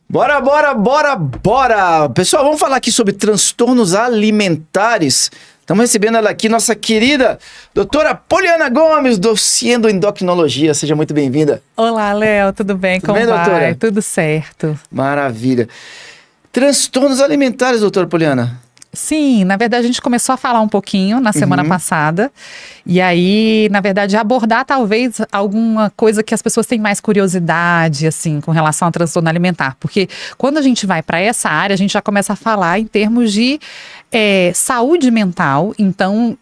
Bora, bora, bora, bora! Pessoal, vamos falar aqui sobre transtornos alimentares. Estamos recebendo ela aqui, nossa querida doutora Poliana Gomes, docendo endocrinologia. Seja muito bem-vinda. Olá, Léo, tudo bem? Tudo bem, Como vai? doutora? Tudo certo. Maravilha. Transtornos alimentares, doutora Poliana. Sim, na verdade a gente começou a falar um pouquinho na semana passada. E aí, na verdade, abordar talvez alguma coisa que as pessoas têm mais curiosidade, assim, com relação ao transtorno alimentar. Porque quando a gente vai para essa área, a gente já começa a falar em termos de saúde mental. Então,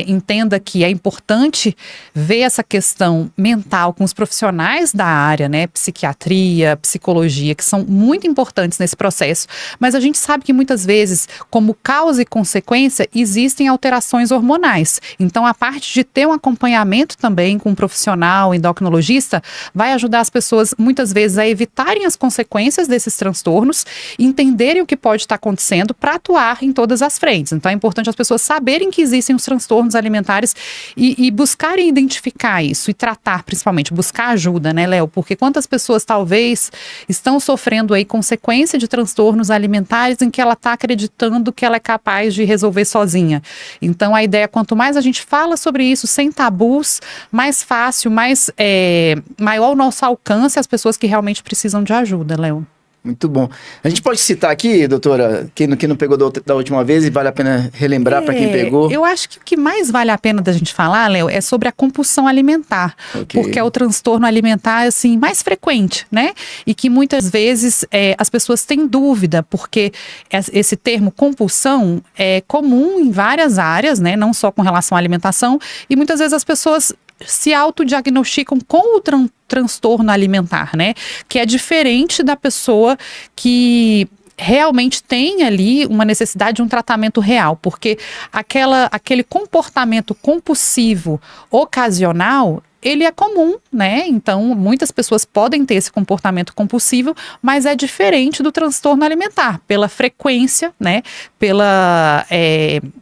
entenda que é importante ver essa questão mental com os profissionais da área, né? Psiquiatria, psicologia, que são muito importantes nesse processo. Mas a gente sabe que muitas vezes, como causa e consequência, existem alterações hormonais. Então, a parte de ter um acompanhamento também com um profissional endocrinologista vai ajudar as pessoas, muitas vezes, a evitarem as consequências desses transtornos, entenderem o que pode estar acontecendo para atuar em todas as frentes. Então, é importante as pessoas saberem que existem os transtornos alimentares e buscarem identificar isso e tratar, principalmente, buscar ajuda, né, Léo? Porque quantas pessoas talvez estão sofrendo aí consequência de transtornos alimentares em que ela está acreditando que ela é capaz de resolver sozinha. Então, a ideia, quanto mais a gente fala sobre isso sem tabus, mais fácil, maior o nosso alcance às pessoas que realmente precisam de ajuda, Léo. Muito bom. A gente pode citar aqui, doutora, quem não pegou da última vez e vale a pena relembrar para quem pegou? Eu acho que o que mais vale a pena da gente falar, Léo, é sobre a compulsão alimentar. Okay. Porque é o transtorno alimentar, assim, mais frequente, né? E que muitas vezes as pessoas têm dúvida, porque esse termo compulsão é comum em várias áreas, né? Não só com relação à alimentação, e muitas vezes as pessoas se autodiagnosticam com o transtorno alimentar, né? Que é diferente da pessoa que realmente tem ali uma necessidade de um tratamento real, porque aquele comportamento compulsivo ocasional, ele é comum, né? Então, muitas pessoas podem ter esse comportamento compulsivo, mas é diferente do transtorno alimentar, pela frequência, né? Pela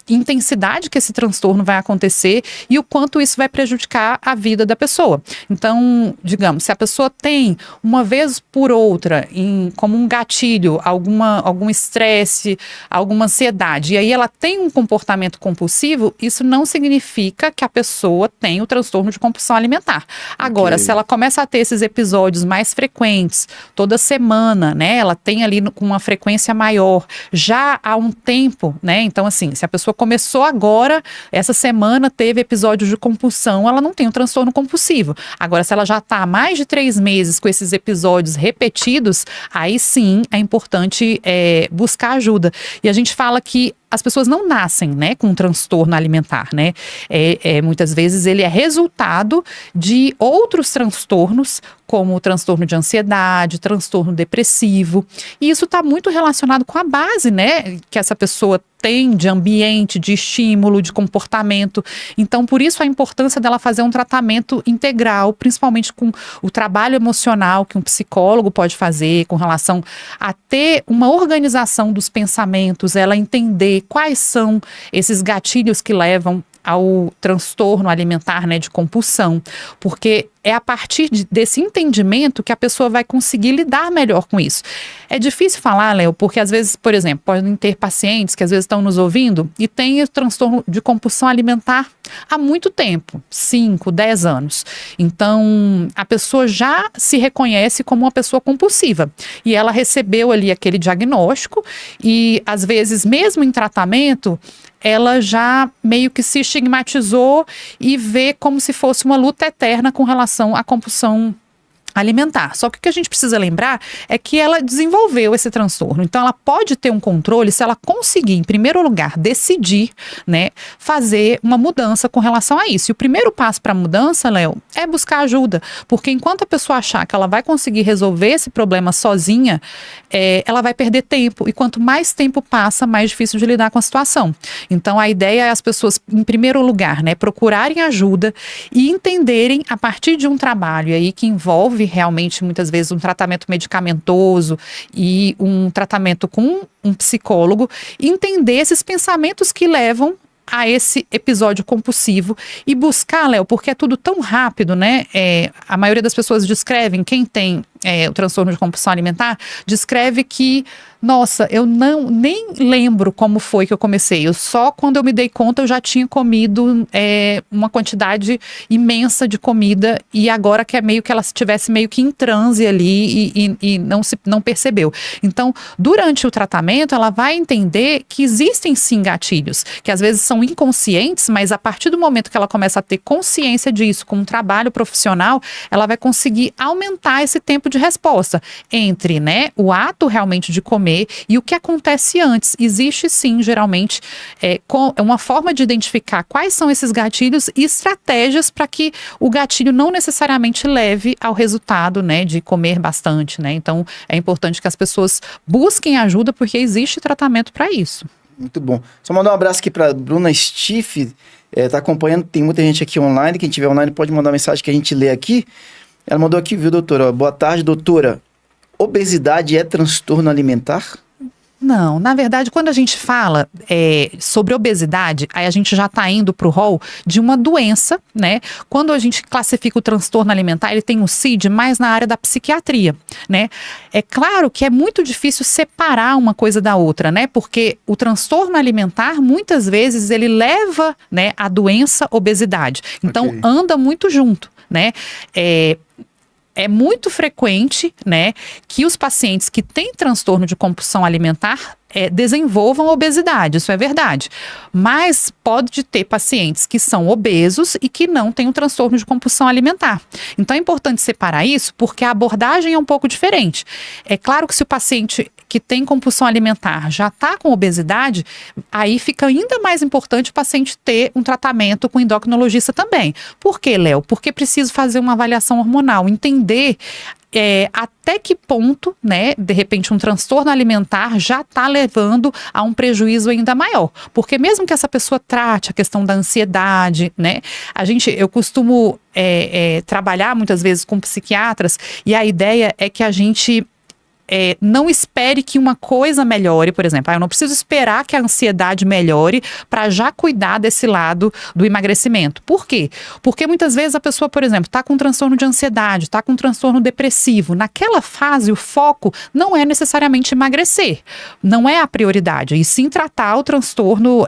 intensidade que esse transtorno vai acontecer e o quanto isso vai prejudicar a vida da pessoa. Então, digamos, se a pessoa tem, uma vez por outra, como um gatilho, algum estresse, alguma ansiedade, e aí ela tem um comportamento compulsivo, isso não significa que a pessoa tem o transtorno de compulsão alimentar. Agora, se ela começa a ter esses episódios mais frequentes, toda semana, né? Ela tem ali com uma frequência maior, já há um tempo, né? Então, assim, se a pessoa começou agora, essa semana teve episódios de compulsão, ela não tem um transtorno compulsivo. Agora, se ela já está há mais de 3 meses com esses episódios repetidos, aí sim é importante buscar ajuda. E a gente fala que as pessoas não nascem, né, com um transtorno alimentar, né? Muitas vezes ele é resultado de outros transtornos, como o transtorno de ansiedade, transtorno depressivo. E isso está muito relacionado com a base, né, que essa pessoa tem de ambiente, de estímulo, de comportamento. Então, por isso a importância dela fazer um tratamento integral, principalmente com o trabalho emocional que um psicólogo pode fazer com relação a ter uma organização dos pensamentos, ela entender quais são esses gatilhos que levam ao transtorno alimentar, né, de compulsão, porque é a partir desse entendimento que a pessoa vai conseguir lidar melhor com isso. É difícil falar, Léo, porque às vezes, por exemplo, podem ter pacientes que às vezes estão nos ouvindo e têm o transtorno de compulsão alimentar há muito tempo, 5, 10 anos. Então, a pessoa já se reconhece como uma pessoa compulsiva e ela recebeu ali aquele diagnóstico e às vezes, mesmo em tratamento, ela já meio que se estigmatizou e vê como se fosse uma luta eterna com relação à compulsão alimentar. Só que o que a gente precisa lembrar é que ela desenvolveu esse transtorno. Então, ela pode ter um controle se ela conseguir, em primeiro lugar, decidir, né, fazer uma mudança com relação a isso. E o primeiro passo para a mudança, Léo, é buscar ajuda. Porque enquanto a pessoa achar que ela vai conseguir resolver esse problema sozinha, ela vai perder tempo. E quanto mais tempo passa, mais difícil de lidar com a situação. Então, a ideia é as pessoas, em primeiro lugar, né, procurarem ajuda e entenderem, a partir de um trabalho aí que envolve realmente muitas vezes um tratamento medicamentoso e um tratamento com um psicólogo, entender esses pensamentos que levam a esse episódio compulsivo e buscar, Léo, porque é tudo tão rápido, né? A maioria das pessoas descrevem, quem tem o transtorno de compulsão alimentar, descreve que, nossa, eu nem lembro como foi que eu comecei. Só quando eu me dei conta eu já tinha comido uma quantidade imensa de comida e agora que é meio que ela estivesse meio que em transe ali e não percebeu. Então, durante o tratamento, ela vai entender que existem sim gatilhos, que às vezes são inconscientes, mas a partir do momento que ela começa a ter consciência disso com um trabalho profissional, ela vai conseguir aumentar esse tempo de resposta entre, né, o ato realmente de comer e o que acontece antes. Existe sim, geralmente, uma forma de identificar quais são esses gatilhos e estratégias para que o gatilho não necessariamente leve ao resultado, né, de comer bastante, né? Então, é importante que as pessoas busquem ajuda porque existe tratamento para isso. Muito bom. Só mandar um abraço aqui para Bruna Stiff, tá acompanhando, tem muita gente aqui online, quem tiver online pode mandar mensagem que a gente lê aqui. Ela mandou aqui, viu, doutora? Boa tarde, doutora. Obesidade é transtorno alimentar? Não, na verdade, quando a gente fala sobre obesidade, aí a gente já está indo para o rol de uma doença, né? Quando a gente classifica o transtorno alimentar, ele tem um CID mais na área da psiquiatria, né? É claro que é muito difícil separar uma coisa da outra, né? Porque o transtorno alimentar, muitas vezes, ele leva, né, a doença obesidade. Então, anda muito junto, né? É muito frequente, né, que os pacientes que têm transtorno de compulsão alimentar desenvolvam obesidade, isso é verdade. Mas pode ter pacientes que são obesos e que não têm um transtorno de compulsão alimentar. Então é importante separar isso porque a abordagem é um pouco diferente. É claro que se o paciente que tem compulsão alimentar já está com obesidade, aí fica ainda mais importante o paciente ter um tratamento com endocrinologista também. Por quê, Léo? Porque preciso fazer uma avaliação hormonal, entender até que ponto, né, de repente um transtorno alimentar já está levando a um prejuízo ainda maior. Porque mesmo que essa pessoa trate a questão da ansiedade, né, eu costumo trabalhar muitas vezes com psiquiatras e a ideia é que a gente não espere que uma coisa melhore, por exemplo. Eu não preciso esperar que a ansiedade melhore para já cuidar desse lado do emagrecimento. Por quê? Porque muitas vezes a pessoa, por exemplo, está com transtorno de ansiedade, está com transtorno depressivo. Naquela fase, o foco não é necessariamente emagrecer. Não é a prioridade. E sim tratar o transtorno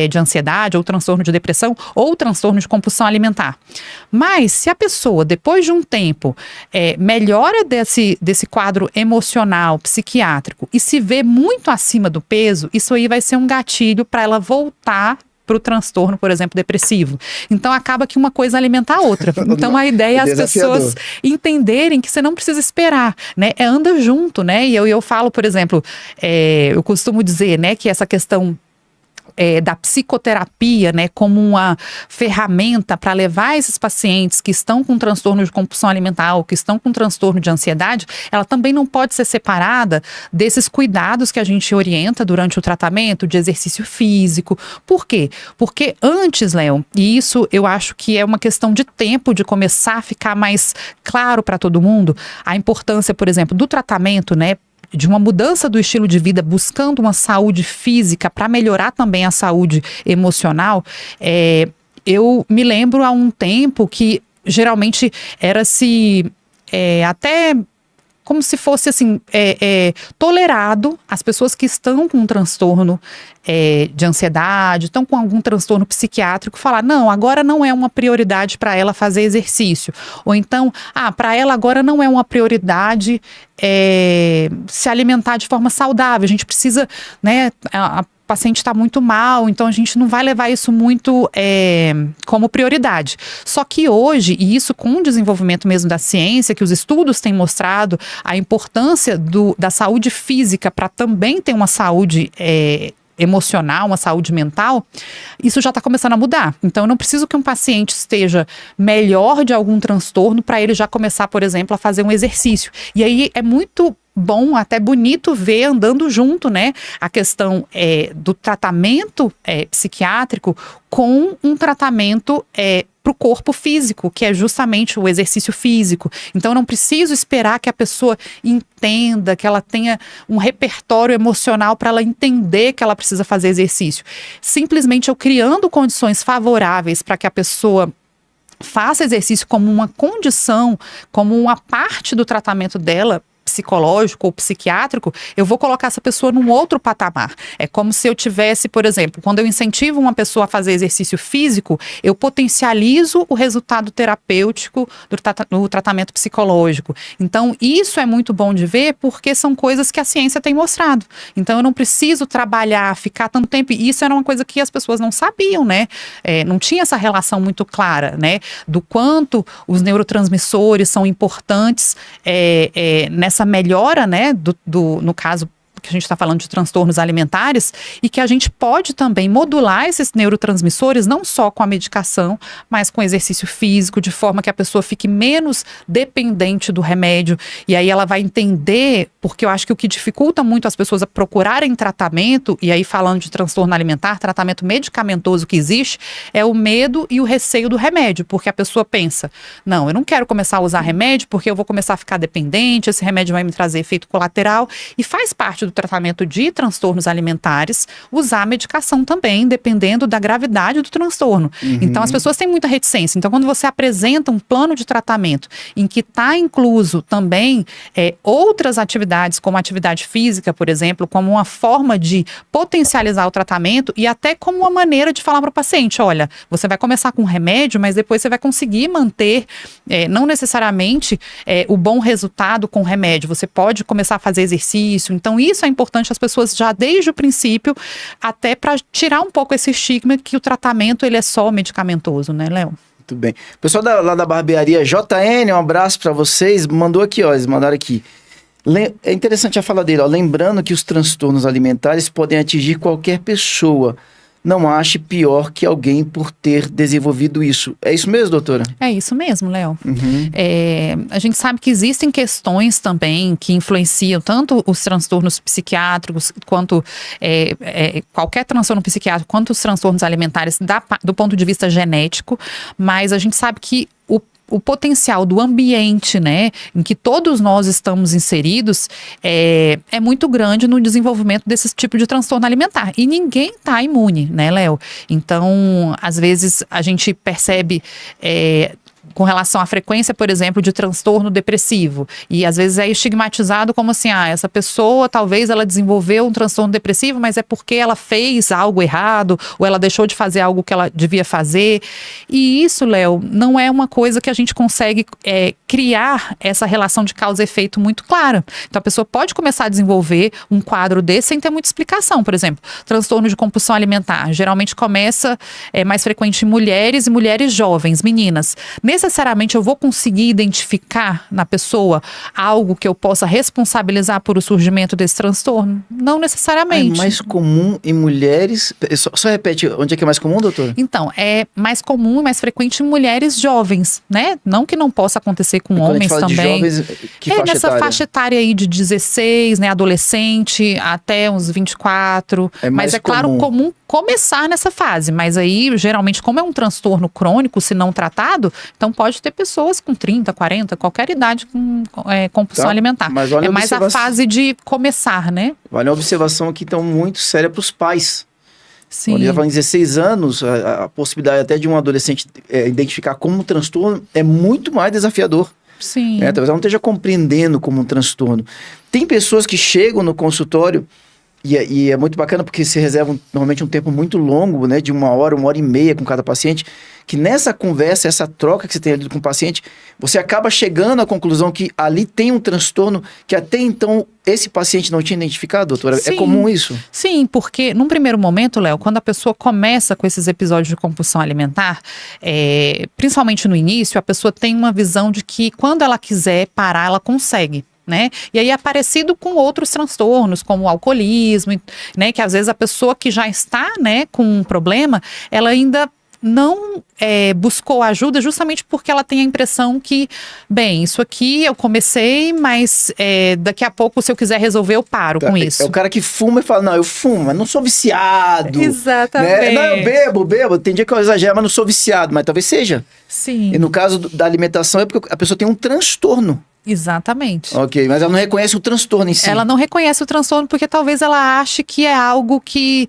de ansiedade, ou transtorno de depressão, ou transtorno de compulsão alimentar. Mas, se a pessoa, depois de um tempo, melhora desse quadro emocional, psiquiátrico e se vê muito acima do peso, isso aí vai ser um gatilho para ela voltar para o transtorno, por exemplo, depressivo. Então acaba que uma coisa alimenta a outra. Então a ideia é as pessoas entenderem que você não precisa esperar, né? Anda junto, né? E eu falo, por exemplo, eu costumo dizer, né, que essa questão da psicoterapia, né, como uma ferramenta para levar esses pacientes que estão com transtorno de compulsão alimentar ou que estão com transtorno de ansiedade, ela também não pode ser separada desses cuidados que a gente orienta durante o tratamento de exercício físico. Por quê? Porque antes, Léo, e isso eu acho que é uma questão de tempo de começar a ficar mais claro para todo mundo, a importância, por exemplo, do tratamento, né, de uma mudança do estilo de vida, buscando uma saúde física para melhorar também a saúde emocional. Eu me lembro há um tempo que geralmente era-se até como se fosse assim, tolerado as pessoas que estão com um transtorno de ansiedade, estão com algum transtorno psiquiátrico, falar, não, agora não é uma prioridade para ela fazer exercício. Ou então, para ela agora não é uma prioridade se alimentar de forma saudável. A gente precisa, né, a paciente está muito mal, então a gente não vai levar isso muito como prioridade. Só que hoje, e isso com o desenvolvimento mesmo da ciência, que os estudos têm mostrado a importância da saúde física para também ter uma saúde emocional, uma saúde mental, isso já está começando a mudar. Então, eu não preciso que um paciente esteja melhor de algum transtorno para ele já começar, por exemplo, a fazer um exercício. E aí é muito bom, até bonito ver andando junto, né, a questão do tratamento psiquiátrico com um tratamento para o corpo físico, que é justamente o exercício físico. Então, eu não preciso esperar que a pessoa entenda, que ela tenha um repertório emocional para ela entender que ela precisa fazer exercício. Simplesmente eu criando condições favoráveis para que a pessoa faça exercício como uma condição, como uma parte do tratamento dela, psicológico ou psiquiátrico, eu vou colocar essa pessoa num outro patamar. É como se eu tivesse, por exemplo, quando eu incentivo uma pessoa a fazer exercício físico, eu potencializo o resultado terapêutico do tratamento psicológico. Então, isso é muito bom de ver, porque são coisas que a ciência tem mostrado. Então, eu não preciso trabalhar, ficar tanto tempo. E isso era uma coisa que as pessoas não sabiam, né? Não tinha essa relação muito clara, né? Do quanto os neurotransmissores são importantes nessa melhora, né, no caso que a gente está falando de transtornos alimentares, e que a gente pode também modular esses neurotransmissores, não só com a medicação, mas com exercício físico, de forma que a pessoa fique menos dependente do remédio, e aí ela vai entender, porque eu acho que o que dificulta muito as pessoas a procurarem tratamento, e aí falando de transtorno alimentar, tratamento medicamentoso que existe, é o medo e o receio do remédio, porque a pessoa pensa, não, eu não quero começar a usar remédio, porque eu vou começar a ficar dependente, esse remédio vai me trazer efeito colateral, e faz parte do tratamento de transtornos alimentares, usar a medicação também, dependendo da gravidade do transtorno. Então, as pessoas têm muita reticência. Então, quando você apresenta um plano de tratamento em que está incluso também outras atividades, como atividade física, por exemplo, como uma forma de potencializar o tratamento e até como uma maneira de falar para o paciente, olha, você vai começar com um remédio, mas depois você vai conseguir manter, não necessariamente o bom resultado com o remédio. Você pode começar a fazer exercício. Então, isso é importante as pessoas já desde o princípio, até para tirar um pouco esse estigma que o tratamento ele é só medicamentoso, né, Léo? Muito bem. O pessoal lá da barbearia JN, um abraço para vocês, mandou aqui, ó, eles mandaram aqui. É interessante a fala dele, ó, lembrando que os transtornos alimentares podem atingir qualquer pessoa. Não ache pior que alguém por ter desenvolvido isso. É isso mesmo, doutora? É isso mesmo, Léo. A gente sabe que existem questões também que influenciam tanto os transtornos psiquiátricos, quanto qualquer transtorno psiquiátrico, quanto os transtornos alimentares do ponto de vista genético, mas a gente sabe que o potencial do ambiente, né, em que todos nós estamos inseridos é muito grande no desenvolvimento desse tipo de transtorno alimentar. E ninguém está imune, né, Léo? Então, às vezes, a gente percebe com relação à frequência, por exemplo, de transtorno depressivo. E às vezes é estigmatizado como assim, essa pessoa talvez ela desenvolveu um transtorno depressivo, mas é porque ela fez algo errado, ou ela deixou de fazer algo que ela devia fazer. E isso, Léo, não é uma coisa que a gente consegue criar essa relação de causa e efeito muito clara. Então a pessoa pode começar a desenvolver um quadro desse sem ter muita explicação. Por exemplo, transtorno de compulsão alimentar. Geralmente começa mais frequente em mulheres e mulheres jovens, meninas. Necessariamente eu vou conseguir identificar na pessoa algo que eu possa responsabilizar por o surgimento desse transtorno? Não necessariamente. É mais comum em mulheres... Só repete, onde é que é mais comum, doutora? Então, é mais comum e mais frequente em mulheres jovens, né? Não que não possa acontecer com homens também. De jovens, que faixa nessa etária? Faixa etária aí de 16, né? Adolescente, até uns 24. Mas é claro, comum começar nessa fase. Mas aí, geralmente, como é um transtorno crônico, se não tratado, então pode ter pessoas com 30, 40, qualquer idade com compulsão alimentar. Mas é mais a fase de começar, né? Vale uma observação aqui, então, muito séria para os pais. Sim. Quando ele está falando em 16 anos, a possibilidade até de um adolescente identificar como um transtorno é muito mais desafiador. Sim. Talvez ela não esteja compreendendo como um transtorno. Tem pessoas que chegam no consultório e é muito bacana porque se reserva normalmente um tempo muito longo, né, de 1 hora e meia com cada paciente, que nessa conversa, essa troca que você tem ali com o paciente, você acaba chegando à conclusão que ali tem um transtorno que até então esse paciente não tinha identificado, doutora? Sim. É comum isso? Sim, porque num primeiro momento, Léo, quando a pessoa começa com esses episódios de compulsão alimentar, principalmente no início, a pessoa tem uma visão de que quando ela quiser parar, ela consegue. Né? E aí é parecido com outros transtornos, como o alcoolismo, né? Que às vezes a pessoa que já está, né, com um problema, ela ainda não buscou ajuda justamente porque ela tem a impressão que, bem, isso aqui eu comecei, mas daqui a pouco, se eu quiser resolver, eu paro com isso. É o cara que fuma e fala, não, eu fumo, mas não sou viciado. Exatamente. Né? Não, eu bebo, tem dia que eu exagero, mas não sou viciado, mas talvez seja. Sim. E no caso da alimentação é porque a pessoa tem um transtorno. Exatamente. Ok, mas ela não reconhece o transtorno em si. Ela não reconhece o transtorno porque talvez ela ache que é algo que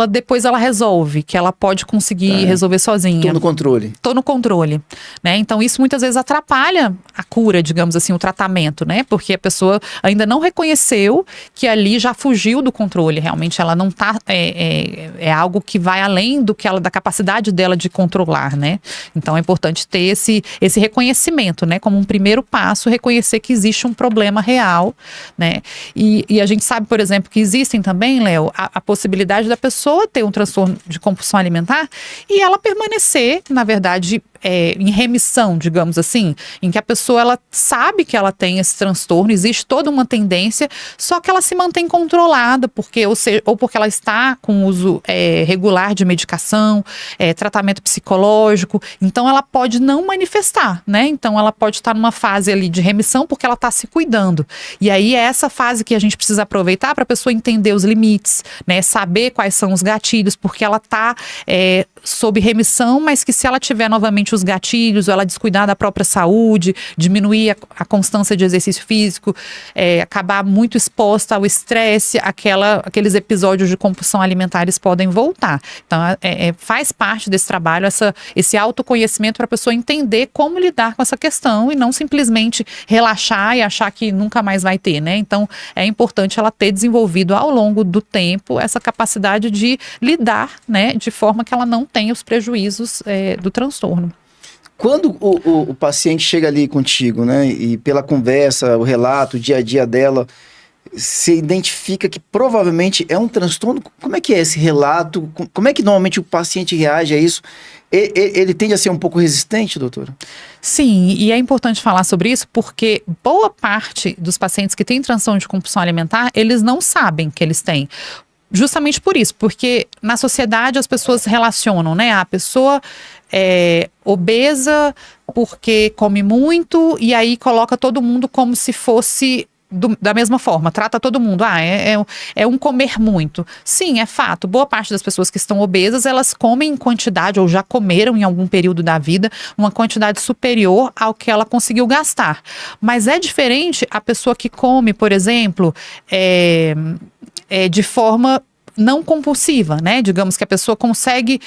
depois ela resolve, que ela pode conseguir resolver sozinha. Tô no controle. Tô no controle, né? Então isso muitas vezes atrapalha a cura, digamos assim, o tratamento, né? Porque a pessoa ainda não reconheceu que ali já fugiu do controle. Realmente ela não tá, é algo que vai além da capacidade dela de controlar, né? Então é importante ter esse reconhecimento, né? Como um primeiro passo, reconhecer que existe um problema real, né? E a gente sabe, por exemplo, que existem também, Léo, a possibilidade da pessoa ter um transtorno de compulsão alimentar e ela permanecer, na verdade, em remissão, digamos assim, em que a pessoa ela sabe que ela tem esse transtorno, existe toda uma tendência, só que ela se mantém controlada, porque ela está com uso regular de medicação, tratamento psicológico, então ela pode não manifestar, né? Então ela pode estar numa fase ali de remissão porque ela está se cuidando. E aí é essa fase que a gente precisa aproveitar para a pessoa entender os limites, né? Saber quais são os gatilhos, porque ela está sob remissão, mas que se ela tiver novamente os gatilhos, ou ela descuidar da própria saúde, diminuir a constância de exercício físico, acabar muito exposta ao estresse, aqueles episódios de compulsão alimentares podem voltar. Então, faz parte desse trabalho esse autoconhecimento para a pessoa entender como lidar com essa questão e não simplesmente relaxar e achar que nunca mais vai ter, né? Então, é importante ela ter desenvolvido ao longo do tempo essa capacidade de lidar, né, de forma que ela não tenha os prejuízos do transtorno. Quando o paciente chega ali contigo, né, e pela conversa, o relato, o dia a dia dela, você identifica que provavelmente é um transtorno? Como é que é esse relato? Como é que normalmente o paciente reage a isso? Ele tende a ser um pouco resistente, doutora? Sim, e é importante falar sobre isso porque boa parte dos pacientes que têm transtorno de compulsão alimentar, eles não sabem que eles têm. Justamente por isso, porque na sociedade as pessoas relacionam, né? A pessoa é obesa porque come muito e aí coloca todo mundo como se fosse da mesma forma, trata todo mundo, é um comer muito. Sim, é fato, boa parte das pessoas que estão obesas, elas comem em quantidade, ou já comeram em algum período da vida, uma quantidade superior ao que ela conseguiu gastar. Mas é diferente a pessoa que come, por exemplo, de forma não compulsiva, né? Digamos que a pessoa consegue,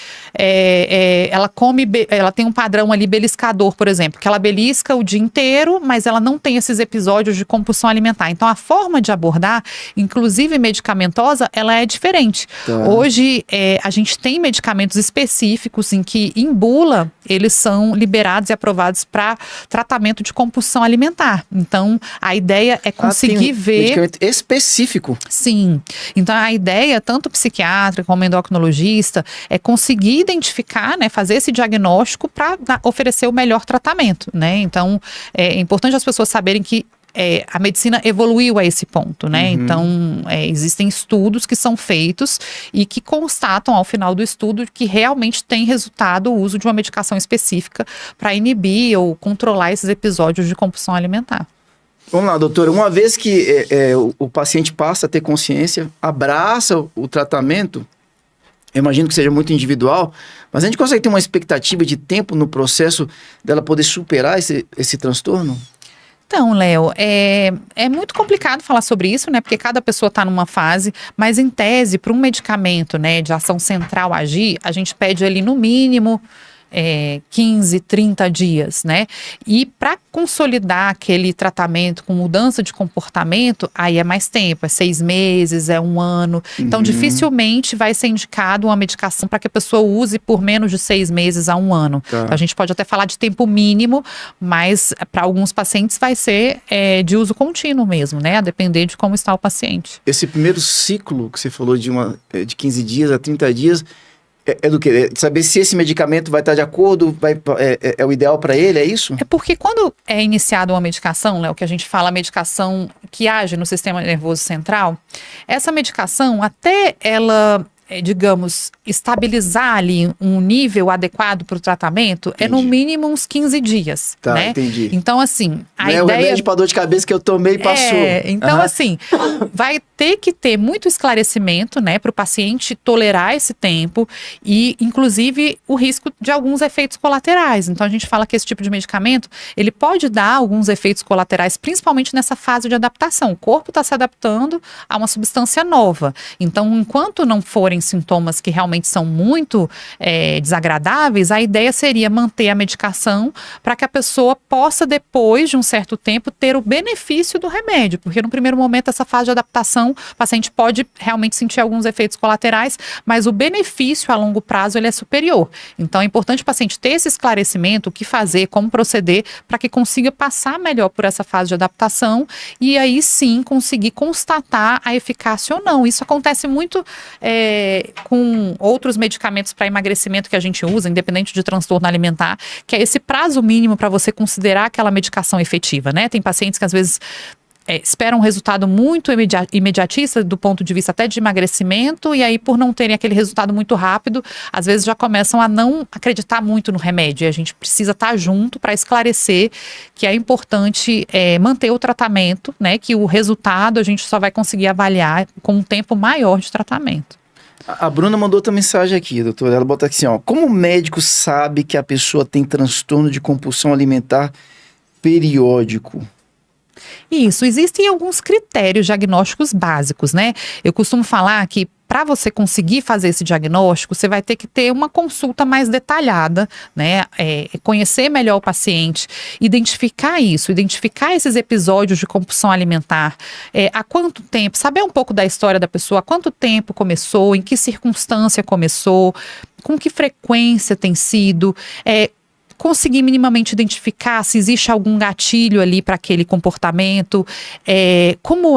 ela come, ela tem um padrão ali beliscador, por exemplo, que ela belisca o dia inteiro, mas ela não tem esses episódios de compulsão alimentar. Então, a forma de abordar, inclusive medicamentosa, ela é diferente. Tá. Hoje, a gente tem medicamentos específicos em que, em bula, eles são liberados e aprovados para tratamento de compulsão alimentar. Então, a ideia é conseguir ver... medicamento específico? Sim. Então, a ideia, tanto psiquiatra como endocrinologista, é conseguir identificar, né, fazer esse diagnóstico para oferecer o melhor tratamento, né? Então, é importante as pessoas saberem que a medicina evoluiu a esse ponto, né? Uhum. Então, existem estudos que são feitos e que constatam ao final do estudo que realmente tem resultado o uso de uma medicação específica para inibir ou controlar esses episódios de compulsão alimentar. Vamos lá, doutora. Uma vez que o paciente passa a ter consciência, abraça o tratamento, eu imagino que seja muito individual, mas a gente consegue ter uma expectativa de tempo no processo dela poder superar esse transtorno? Então, Léo, é muito complicado falar sobre isso, né? Porque cada pessoa está numa fase, mas em tese, para um medicamento, né, de ação central agir, a gente pede ali no mínimo 15, 30 dias, né? E para consolidar aquele tratamento com mudança de comportamento, aí é mais tempo, é 6 meses, é 1 ano. Então, dificilmente vai ser indicado uma medicação para que a pessoa use por menos de 6 meses a 1 ano. Tá. Então, a gente pode até falar de tempo mínimo, mas para alguns pacientes vai ser de uso contínuo mesmo, né? A depender de como está o paciente. Esse primeiro ciclo que você falou de 15 dias a 30 dias, é do quê? Saber se esse medicamento vai estar de acordo, é o ideal para ele, é isso? É porque quando é iniciada uma medicação, Léo, que a gente fala medicação que age no sistema nervoso central, essa medicação, até ela digamos, estabilizar ali um nível adequado para o tratamento, Entendi. é no mínimo uns 15 dias, Tá, né? entendi. Então, assim, a Não é ideia... o remédio para dor de cabeça que eu tomei e passou. Então, Aham. assim, vai ter que ter muito esclarecimento, né, para o paciente tolerar esse tempo e, inclusive, o risco de alguns efeitos colaterais. Então, a gente fala que esse tipo de medicamento, ele pode dar alguns efeitos colaterais, principalmente nessa fase de adaptação. O corpo está se adaptando a uma substância nova. Então, enquanto não forem sintomas que realmente são muito desagradáveis, a ideia seria manter a medicação para que a pessoa possa, depois de um certo tempo, ter o benefício do remédio, porque no primeiro momento, essa fase de adaptação, o paciente pode realmente sentir alguns efeitos colaterais, mas o benefício a longo prazo ele é superior. Então, é importante o paciente ter esse esclarecimento, o que fazer, como proceder, para que consiga passar melhor por essa fase de adaptação e aí sim conseguir constatar a eficácia ou não. Isso acontece muito com outros medicamentos para emagrecimento que a gente usa, independente de transtorno alimentar, que é esse prazo mínimo para você considerar aquela medicação efetiva, né? Tem pacientes que às vezes esperam um resultado muito imediatista do ponto de vista até de emagrecimento e aí por não terem aquele resultado muito rápido, às vezes já começam a não acreditar muito no remédio e a gente precisa estar junto para esclarecer que é importante manter o tratamento, né, que o resultado a gente só vai conseguir avaliar com um tempo maior de tratamento. A Bruna mandou outra mensagem aqui, doutora. Ela bota aqui assim, ó. Como o médico sabe que a pessoa tem transtorno de compulsão alimentar periódico? Isso, existem alguns critérios diagnósticos básicos, né? Eu costumo falar que para você conseguir fazer esse diagnóstico, você vai ter que ter uma consulta mais detalhada, né? Conhecer melhor o paciente, identificar esses episódios de compulsão alimentar, há quanto tempo, saber um pouco da história da pessoa, há quanto tempo começou, em que circunstância começou, com que frequência tem sido, conseguir minimamente identificar se existe algum gatilho ali para aquele comportamento, como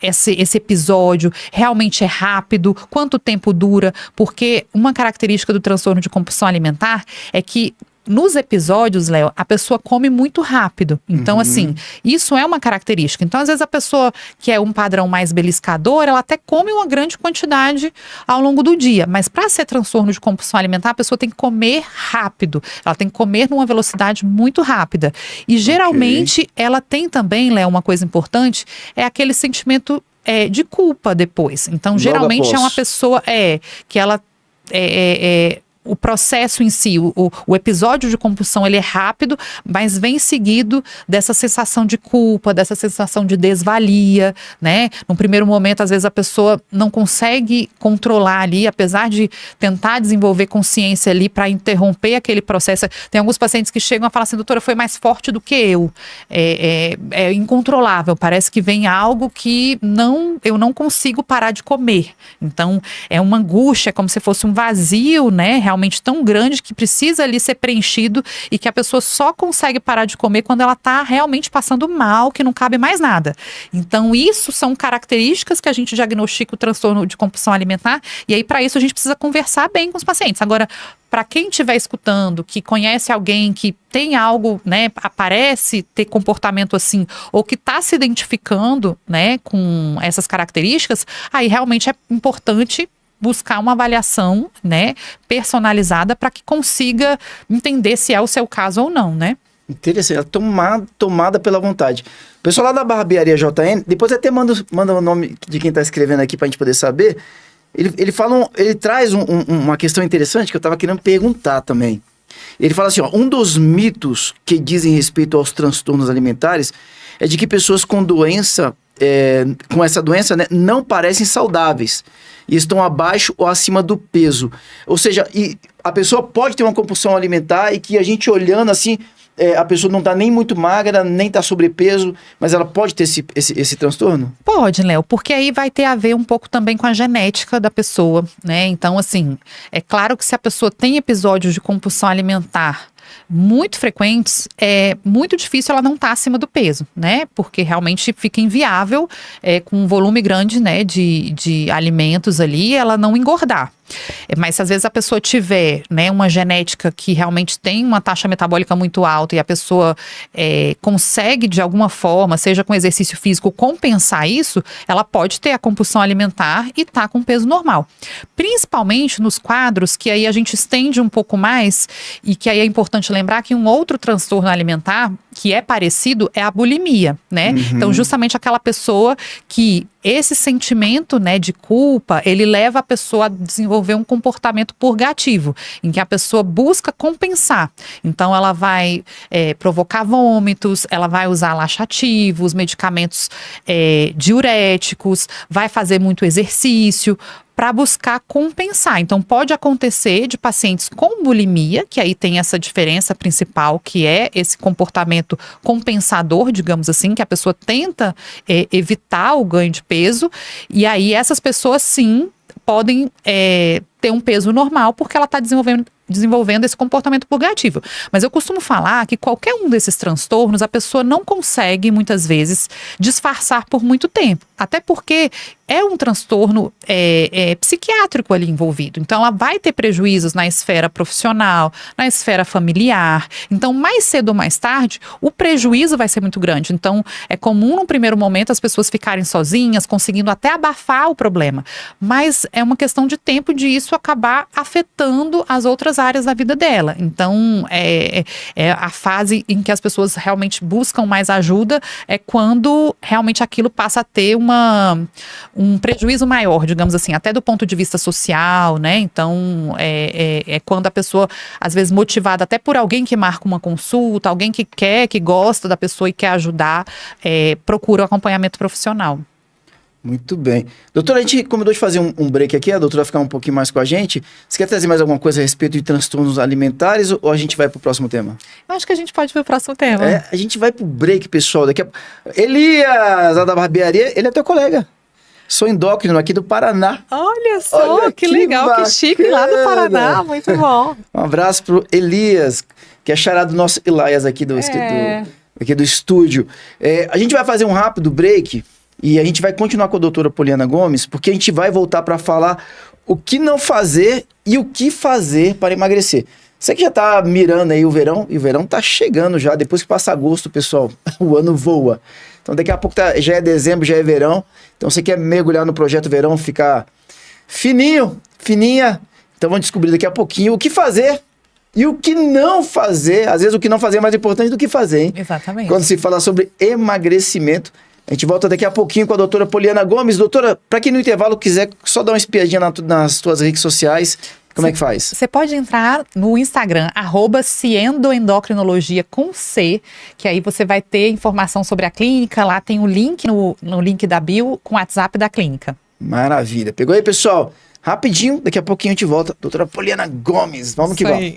esse episódio, realmente é rápido, quanto tempo dura, porque uma característica do transtorno de compulsão alimentar é que nos episódios, Léo, a pessoa come muito rápido. Então, assim, isso é uma característica. Então, às vezes, a pessoa que é um padrão mais beliscador, ela até come uma grande quantidade ao longo do dia. Mas para ser transtorno de compulsão alimentar, a pessoa tem que comer rápido. Ela tem que comer numa velocidade muito rápida. E, geralmente, ela tem também, Léo, uma coisa importante, é aquele sentimento de culpa depois. Então, geralmente, é uma pessoa que ela... o processo em si, o episódio de compulsão, ele é rápido, mas vem seguido dessa sensação de culpa, dessa sensação de desvalia, né? No primeiro momento, às vezes, a pessoa não consegue controlar ali, apesar de tentar desenvolver consciência ali para interromper aquele processo. Tem alguns pacientes que chegam a falar assim, doutora, foi mais forte do que eu. É incontrolável, parece que vem algo que eu não consigo parar de comer. Então, é uma angústia, como se fosse um vazio, né? Realmente tão grande que precisa ali ser preenchido e que a pessoa só consegue parar de comer quando ela está realmente passando mal, que não cabe mais nada. Então, isso são características que a gente diagnostica o transtorno de compulsão alimentar e aí, para isso, a gente precisa conversar bem com os pacientes. Agora, para quem estiver escutando, que conhece alguém que tem algo, né, parece ter comportamento assim, ou que está se identificando, né, com essas características, aí realmente é importante buscar uma avaliação, né, personalizada para que consiga entender se é o seu caso ou não, né? Interessante, tomada pela vontade. O pessoal lá da Barbearia JN, depois até manda o nome de quem está escrevendo aqui para a gente poder saber. Ele traz uma questão interessante que eu estava querendo perguntar também. Ele fala assim, ó, um dos mitos que dizem respeito aos transtornos alimentares é de que pessoas com essa doença, né, não parecem saudáveis e estão abaixo ou acima do peso. Ou seja, a pessoa pode ter uma compulsão alimentar e que a gente olhando assim, a pessoa não está nem muito magra, nem está sobrepeso, mas ela pode ter esse transtorno? Pode, Léo, porque aí vai ter a ver um pouco também com a genética da pessoa, né? Então, assim, é claro que se a pessoa tem episódios de compulsão alimentar muito frequentes, é muito difícil ela não estar acima do peso, né? Porque realmente fica inviável, com um volume grande, né, de alimentos ali, ela não engordar. Mas se às vezes a pessoa tiver, né, uma genética que realmente tem uma taxa metabólica muito alta e a pessoa consegue de alguma forma, seja com exercício físico, compensar isso, ela pode ter a compulsão alimentar e tá com peso normal. Principalmente nos quadros que aí a gente estende um pouco mais e que aí é importante lembrar que um outro transtorno alimentar que é parecido é a bulimia, né? Então justamente aquela pessoa que esse sentimento, né, de culpa, ele leva a pessoa a desenvolver um comportamento purgativo, em que a pessoa busca compensar. Então, ela vai provocar vômitos, ela vai usar laxativos, medicamentos diuréticos, vai fazer muito exercício, para buscar compensar. Então, pode acontecer de pacientes com bulimia, que aí tem essa diferença principal, que é esse comportamento compensador, digamos assim, que a pessoa tenta evitar o ganho de peso, e aí essas pessoas, sim, podem ter um peso normal, porque ela está desenvolvendo esse comportamento purgativo. Mas eu costumo falar que qualquer um desses transtornos, a pessoa não consegue, muitas vezes, disfarçar por muito tempo. Até porque é um transtorno psiquiátrico ali envolvido. Então, ela vai ter prejuízos na esfera profissional, na esfera familiar. Então, mais cedo ou mais tarde, o prejuízo vai ser muito grande. Então, é comum, num primeiro momento, as pessoas ficarem sozinhas, conseguindo até abafar o problema. Mas é uma questão de tempo de isso acabar afetando as outras áreas da vida dela. Então, a fase em que as pessoas realmente buscam mais ajuda é quando realmente aquilo passa a ter um prejuízo maior, digamos assim, até do ponto de vista social, né? Então, é quando a pessoa, às vezes motivada até por alguém que marca uma consulta, alguém que quer, que gosta da pessoa e quer ajudar, procura o acompanhamento profissional. Muito bem. Doutora, a gente combinou de fazer um break aqui, a doutora vai ficar um pouquinho mais com a gente. Você quer trazer mais alguma coisa a respeito de transtornos alimentares ou a gente vai para o próximo tema? Eu acho que a gente pode ir para o próximo tema. A gente vai para o break, pessoal. Daqui a... Elias, lá da barbearia, ele é teu colega. Sou endócrino aqui do Paraná. Olha só, que legal, bacana. Que chique, lá do Paraná, muito bom. Um abraço pro Elias, que é xará do nosso Elias aqui do estúdio. A gente vai fazer um rápido break e a gente vai continuar com a doutora Poliana Gomes, porque a gente vai voltar para falar o que não fazer e o que fazer para emagrecer. Você que já tá mirando aí o verão, e o verão tá chegando já, depois que passa agosto, pessoal, o ano voa. Então daqui a pouco já é dezembro, já é verão. Então você quer mergulhar no projeto verão, ficar fininha. Então vamos descobrir daqui a pouquinho o que fazer e o que não fazer. Às vezes o que não fazer é mais importante do que fazer, hein? Exatamente. Quando se fala sobre emagrecimento. A gente volta daqui a pouquinho com a doutora Poliana Gomes. Doutora, para quem no intervalo quiser só dar uma espiadinha nas suas redes sociais, como é que faz? Você pode entrar no Instagram, @Ciendoendocrinologia com C, que aí você vai ter informação sobre a clínica. Lá tem o link no link da bio com o WhatsApp da clínica. Maravilha. Pegou aí, pessoal? Rapidinho, daqui a pouquinho a gente volta. Doutora Poliana Gomes, vamos que vamos.